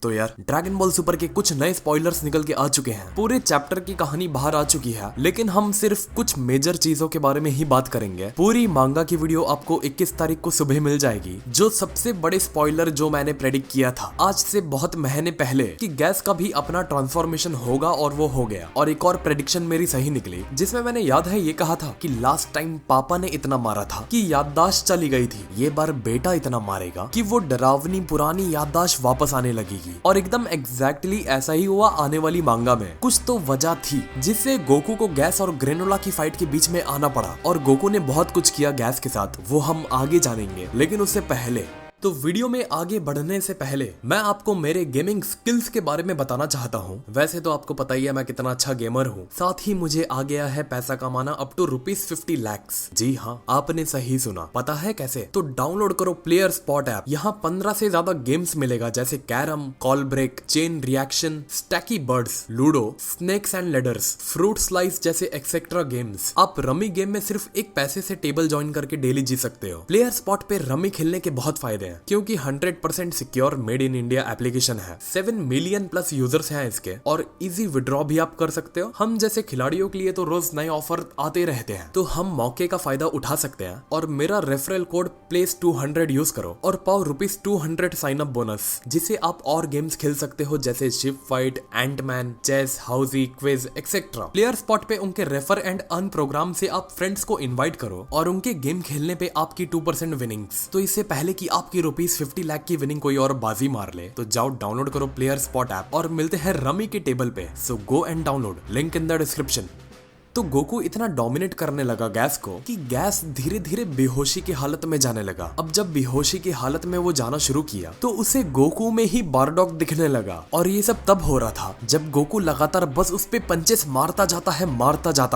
तो यार dragon ball super के कुछ नए स्पॉयलर्स निकल के आ चुके हैं। पूरे चैप्टर की कहानी बाहर आ चुकी है, लेकिन हम सिर्फ कुछ मेजर चीजों के बारे में ही बात करेंगे। पूरी मांगा की वीडियो आपको 21 तारीख को सुबह मिल जाएगी। जो सबसे बड़े स्पॉइलर जो मैंने प्रेडिक्ट किया था आज से बहुत महीने पहले कि गैस का भी अपना ट्रांसफॉर्मेशन होगा और वो हो गया, और एक और प्रेडिक्शन मेरी सही निकली, जिसमें मैंने याद है ये कहा था कि लास्ट टाइम पापा ने इतना मारा था कि याददाश्त चली गई थी, ये बार बेटा इतना मारेगा कि वो डरावनी पुरानी याददाश्त वापस आने लगेगी। और एकदम एग्जैक्टली ऐसा ही हुआ आने वाली मांगा में। कुछ तो वजह थी जिससे गोकू को गैस और ग्रेनोला की फाइट के बीच में आना पड़ा, और गोकू ने बहुत कुछ किया गैस के साथ, वो हम आगे जानेंगे। लेकिन उससे पहले तो वीडियो में आगे बढ़ने से पहले मैं आपको मेरे गेमिंग स्किल्स के बारे में बताना चाहता हूँ। वैसे तो आपको पता ही है मैं कितना अच्छा गेमर हूँ, साथ ही मुझे आ गया है पैसा कमाना अप टू ₹50 लाख। जी हाँ, आपने सही सुना। पता है कैसे? तो डाउनलोड करो प्लेयर स्पॉट ऐप। यहाँ 15 से ज्यादा गेम्स मिलेगा, जैसे carrom, Call Break, Chain Reaction, Stacky Birds, ludo, snakes and ladders, Fruit Slice जैसे एक्सेट्रा गेम्स। आप रमी गेम में सिर्फ एक पैसे से टेबल ज्वाइन करके डेली जी सकते हो। प्लेयर स्पॉट पे रमी खेलने के बहुत फायदे, क्योंकि 100% secure made in India application है। 7 मिलियन प्लस यूजर्स हैं इसके, और इजी विड्रॉ भी आप कर सकते हो। हम जैसे खिलाड़ियों के लिए तो रोज नए ऑफर आते रहते हैं, तो हम मौके का फायदा उठा सकते हैं। और मेरा रेफरल कोड प्लेस200 यूज करो और पाओ ₹200 साइन अप बोनस, जिसे आप और गेम्स खेल सकते हो, जैसे Ship Fight, Antman, chess, housie, quiz etcetera. Player spot पे उनके रेफर एंड अर्न प्रोग्राम से आप फ्रेंड्स को इन्वाइट करो, और उनके गेम खेलने पे आपकी 2% विनिंग्स। तो इससे पहले कि आपकी ₹50 लाख की विनिंग कोई और बाजी मार ले, तो जाओ डाउनलोड करो प्लेयर स्पॉट ऐप और मिलते हैं रमी के टेबल पे। So go and download, link in the description. तो गोकू इतना डोमिनेट करने लगा गैस को कि गैस धीरे धीरे बेहोशी की हालत में जाने लगा। अब जब बेहोशी की हालत में वो जाना शुरू किया तो उसे गोकू में ही बारडॉग दिखने लगा, और ये सब तब हो रहा था जब गोकू लगातार बस उस पे पंचेस मारता जाता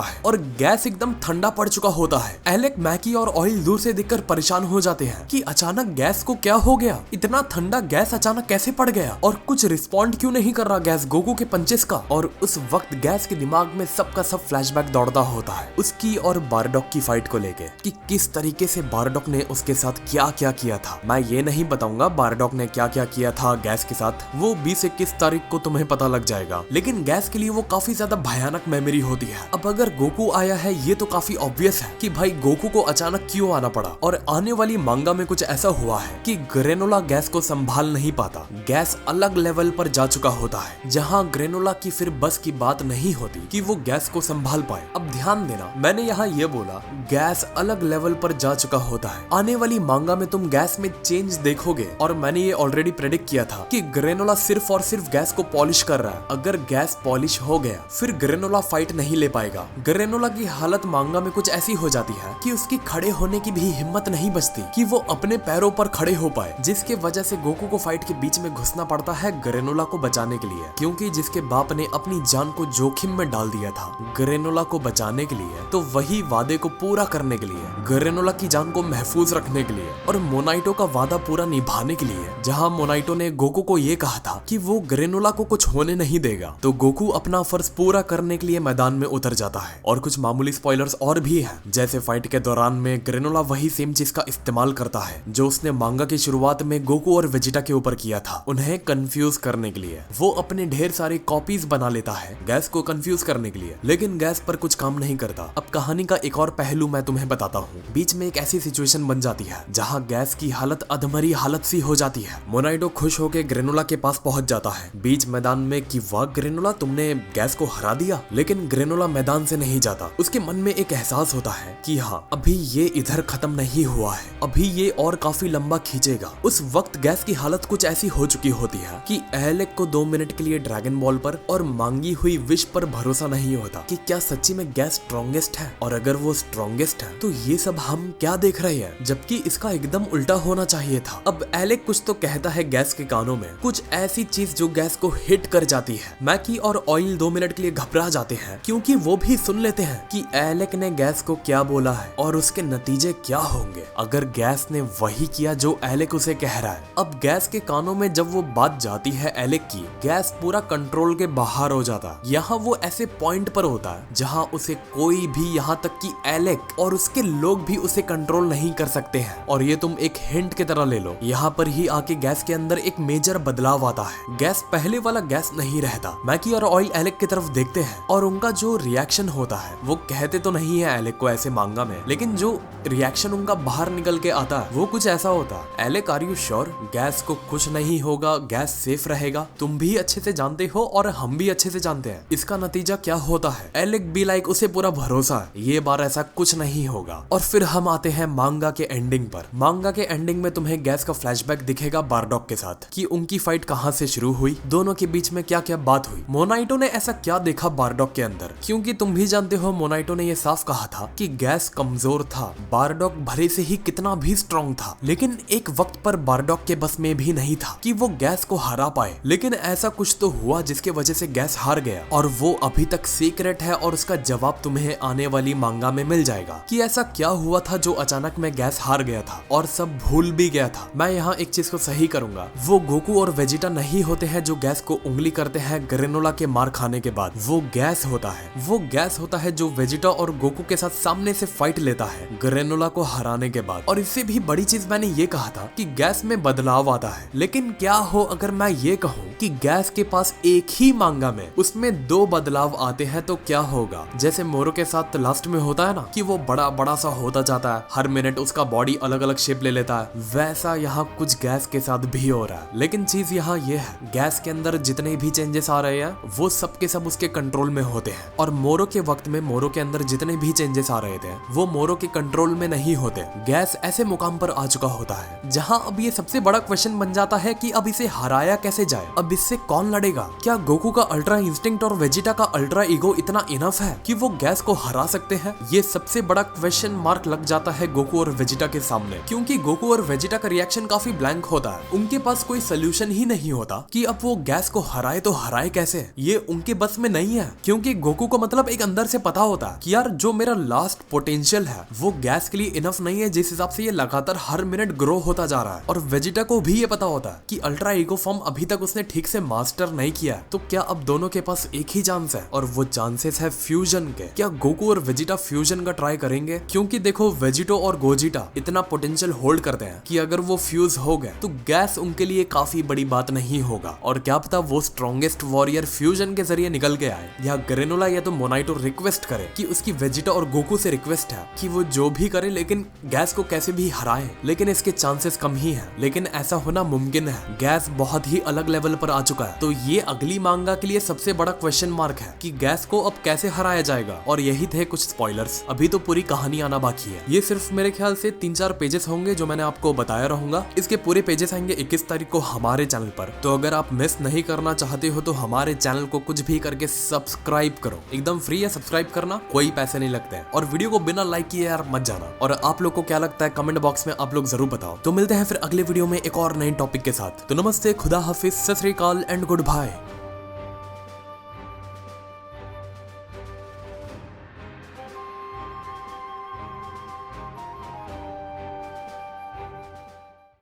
है, और गैस एकदम ठंडा पड़ चुका होता है। एलेक, मैकी और ऑयल दूर से देखकर परेशान हो जाते हैं कि अचानक गैस को क्या हो गया, इतना ठंडा गैस अचानक कैसे पड़ गया, और कुछ रिस्पॉन्ड क्यों नहीं कर रहा गैस गोकू के पंचेस का। और उस वक्त गैस के दिमाग में सबका सब फ्लैशबैक दौड़ता होता है उसकी और बारडॉग की फाइट को लेके, कि किस तरीके से बारडॉग ने उसके साथ क्या क्या किया था। मैं ये नहीं बताऊंगा बारडॉग ने क्या क्या किया था गैस के साथ, वो 20-21 तारीख को तुम्हें पता लग जाएगा। लेकिन गैस के लिए वो काफी ज्यादा भयानक मेमोरी होती है। अब अगर गोकू आया है, ये तो काफी ऑब्वियस है कि भाई गोकू को अचानक क्यों आना पड़ा। और आने वाली मांगा में कुछ ऐसा हुआ है कि ग्रेनोला गैस को संभाल नहीं पाता। गैस अलग लेवल पर जा चुका होता है, जहाँ ग्रेनोला की फिर बस की बात नहीं होती कि वो गैस को संभाल पाए। अब ध्यान देना, मैंने यहाँ ये बोला गैस अलग लेवल पर जा चुका होता है। आने वाली मांगा में तुम गैस में चेंज देखोगे, और मैंने ये ऑलरेडी प्रेडिक्ट किया था कि ग्रेनोला सिर्फ और सिर्फ गैस को पॉलिश कर रहा है। अगर गैस पॉलिश हो गया फिर ग्रेनोला फाइट नहीं ले पाएगा। ग्रेनोला की हालत मांगा में कुछ ऐसी हो जाती है कि उसकी खड़े होने की भी हिम्मत नहीं बचती कि वो अपने पैरों पर खड़े हो पाए, जिसके वजह से गोकू को फाइट के बीच में घुसना पड़ता है ग्रेनोला को बचाने के लिए, क्योंकि जिसके बाप ने अपनी जान को जोखिम में डाल दिया था ग्रेनोला को बचाने के लिए, तो वही वादे को पूरा करने के लिए, ग्रेनोला की जान को महफूज रखने के लिए, और मोनाइटो का वादा पूरा निभाने के लिए, जहां मोनाइटो ने गोकू को ये कहा था कि वो ग्रेनोला को कुछ होने नहीं देगा। तो गोकू अपना फर्ज पूरा करने के लिए मैदान में उतर जाता है। और कुछ मामूली स्पॉयलर्स और भी हैं, जैसे फाइट के दौरान में ग्रेनोला वही सेम चीज का इस्तेमाल करता है जो उसने मांगा की शुरुआत में गोकू और वेजिटा के ऊपर किया था, उन्हें कंफ्यूज करने के लिए। वो अपने ढेर सारी कॉपीज बना लेता है गैस को कंफ्यूज करने के लिए, लेकिन गैस पर कुछ काम नहीं करता। अब कहानी का एक और पहलू मैं तुम्हें बताता हूँ। बीच में एक ऐसी सिचुएशन बन जाती है जहाँ गैस की हालत अधमरी हालत सी हो जाती है। मोनाइटो खुश होकर ग्रेनोला के पास पहुंच जाता है बीच मैदान में कि वाह ग्रेनोला, तुमने गैस को हरा दिया। लेकिन ग्रेनोला मैदान से नहीं जाता। उसके मन में एक एहसास होता है कि हाँ, अभी ये इधर खत्म नहीं हुआ है, अभी ये और काफी लंबा खींचेगा। उस वक्त गैस की हालत कुछ ऐसी हो चुकी होती है कि एलेक को 2 मिनट के लिए ड्रैगन बॉल पर और मांगी हुई विश पर भरोसा नहीं होता कि क्या सच्ची में गैस स्ट्रॉन्गेस्ट है, और अगर वो स्ट्रॉन्गेस्ट है तो ये सब हम क्या देख रहे हैं, जबकि इसका एकदम उल्टा होना चाहिए था। अब एलेक कुछ तो कहता है गैस के कानों में, कुछ ऐसी चीज जो गैस को हिट कर जाती है। मैकी और ऑयल 2 मिनट के लिए घबरा जाते हैं, क्योंकि वो भी सुन लेते हैं कि एलेक ने गैस को क्या बोला है और उसके नतीजे क्या होंगे अगर गैस ने वही किया जो एलेक उसे कह रहा है। अब गैस के कानों में जब वो बात जाती है एलेक की, गैस पूरा कंट्रोल के बाहर हो जाता है। यहाँ वो ऐसे पॉइंट पर होता है जहाँ जहां उसे कोई भी, यहाँ तक कि एलेक और उसके लोग भी उसे कंट्रोल नहीं कर सकते हैं। और ये तुम एक हिंट की तरह ले लो, यहाँ पर ही आके गैस के अंदर एक मेजर बदलाव आता है। गैस पहले वाला गैस नहीं रहता। मैकी और ऑयल एलेक की तरफ देखते हैं और उनका जो रिएक्शन होता है, वो कहते तो नहीं है एलेक को ऐसे मांगा में, लेकिन जो रिएक्शन उनका बाहर निकल के आता है वो कुछ ऐसा होता है। Alec, are you sure? Gas को कुछ नहीं होगा, गैस सेफ रहेगा। तुम भी अच्छे से जानते हो और हम भी अच्छे से जानते हैं इसका नतीजा क्या होता है। एलेक बी लाइक, उसे पूरा भरोसा है ये बार ऐसा कुछ नहीं होगा। और फिर हम आते हैं मांगा के एंडिंग पर। मांगा के एंडिंग में तुम्हें गैस का फ्लैशबैक दिखेगा बारडॉक के साथ, कि उनकी फाइट कहां से शुरू हुई, दोनों के बीच में क्या क्या बात हुई, मोनाइटो ने ऐसा क्या देखा बारडॉक के अंदर। क्योंकि तुम भी जानते हो मोनाइटो ने ये साफ कहा था कि गैस कमजोर था, बारडॉक भले से ही कितना भी स्ट्रॉन्ग था, लेकिन एक वक्त पर बारडॉक के बस में भी नहीं था कि वो गैस को हरा पाए। लेकिन ऐसा कुछ तो हुआ जिसके वजह से गैस हार गया, और वो अभी तक सीक्रेट है और उसका जवाब तुम्हें आने वाली मांगा में मिल जाएगा कि ऐसा क्या हुआ था जो अचानक में गैस हार गया था और सब भूल भी गया था। मैं यहाँ एक चीज को सही करूंगा, वो गोकू और वेजिटा नहीं होते हैं जो गैस को उंगली करते हैं ग्रेनोला के मार खाने के बाद। वो गैस होता है, वो गैस होता है जो वेजिटा और गोकू के साथ सामने से फाइट लेता है ग्रेनोला को हराने के बाद। और इससे भी बड़ी चीज मैंने ये कहा था कि गैस में बदलाव आता है, लेकिन क्या हो अगर मैं ये कहूँ कि गैस के पास एक ही मांगा में उसमें 2 बदलाव आते हैं तो क्या होगा। जैसे मोरो के साथ लास्ट में होता है ना कि वो बड़ा बड़ा सा होता जाता है, हर मिनट उसका बॉडी अलग अलग शेप ले लेता है, वैसा यहाँ कुछ गैस के साथ भी हो रहा है। लेकिन चीज यहाँ ये है, गैस के अंदर जितने भी चेंजेस आ रहे हैं वो सब के सब उसके कंट्रोल में होते हैं, और मोरो के वक्त में मोरो के अंदर जितने भी चेंजेस आ रहे थे वो मोरो के कंट्रोल में नहीं होते। गैस ऐसे मुकाम पर आ चुका होता है जहाँ अब ये सबसे बड़ा क्वेश्चन बन जाता है कि अब इसे हराया कैसे जाए, अब इससे कौन लड़ेगा। क्या गोकू का अल्ट्रा इंस्टिंक्ट और वेजिटा का अल्ट्रा ईगो इतना इनफ है कि वो गैस को हरा सकते हैं? ये सबसे बड़ा क्वेश्चन मार्क लग जाता है गोकू और वेजिटा के सामने, क्योंकि गोकू और वेजिटा का रिएक्शन काफी ब्लैंक होता है। उनके पास कोई सोल्यूशन ही नहीं होता कि अब वो गैस को हराए तो हराए कैसे। ये उनके बस में नहीं है, क्योंकि गोकू को मतलब एक अंदर से पता होता है कि यार जो मेरा लास्ट पोटेंशियल है वो गैस के लिए इनफ नहीं है, जिस हिसाब से ये लगातार हर मिनट ग्रो होता जा रहा है। और वेजिटा को भी ये पता होता है कि अल्ट्रा ईगो फॉर्म अभी तक उसने ठीक से मास्टर नहीं किया है। तो क्या अब दोनों के पास एक ही चांस है, और वो चांसेस है फ्यूजन के। क्या गोकू और वेजिटा फ्यूजन का ट्राई करेंगे? क्योंकि देखो वेजिटो और गोजिटा इतना पोटेंशियल होल्ड करते हैं कि अगर वो फ्यूज हो गए तो गैस उनके लिए काफी बड़ी बात नहीं होगा। और क्या पता वो स्ट्रॉन्गेस्ट वॉरियर फ्यूजन के जरिए निकल के आए, या ग्रेनोला या तो मोनाइटो रिक्वेस्ट करे कि उसकी वेजिटा और गोकू से रिक्वेस्ट है कि वो जो भी करे लेकिन गैस को कैसे भी हराए। लेकिन इसके चांसेस कम ही है, लेकिन ऐसा होना मुमकिन है। गैस बहुत ही अलग लेवल पर आ चुका है, तो ये अगली मांगा के लिए सबसे बड़ा क्वेश्चन मार्क है कि गैस को अब कैसे हराया जाएगा। और यही थे कुछ स्पॉयलर्स, अभी तो पूरी कहानी आना बाकी है। ये सिर्फ मेरे ख्याल से 3-4 पेजेस होंगे जो मैंने आपको बताया रहूंगा। इसके पूरे पेजेस आएंगे 21 तारीख को हमारे चैनल पर। तो अगर आप मिस नहीं करना चाहते हो तो हमारे चैनल को कुछ भी करके सब्सक्राइब करो, एकदम फ्री है सब्सक्राइब करना, कोई पैसे नहीं लगते हैं। और वीडियो को बिना लाइक किए यार मत जाना। और आप लोग को क्या लगता है कमेंट बॉक्स में आप लोग जरूर बताओ। तो मिलते हैं फिर अगले वीडियो में एक और नए टॉपिक के साथ। तो नमस्ते, खुदा हाफिज, सत श्री अकाल एंड गुड बाय।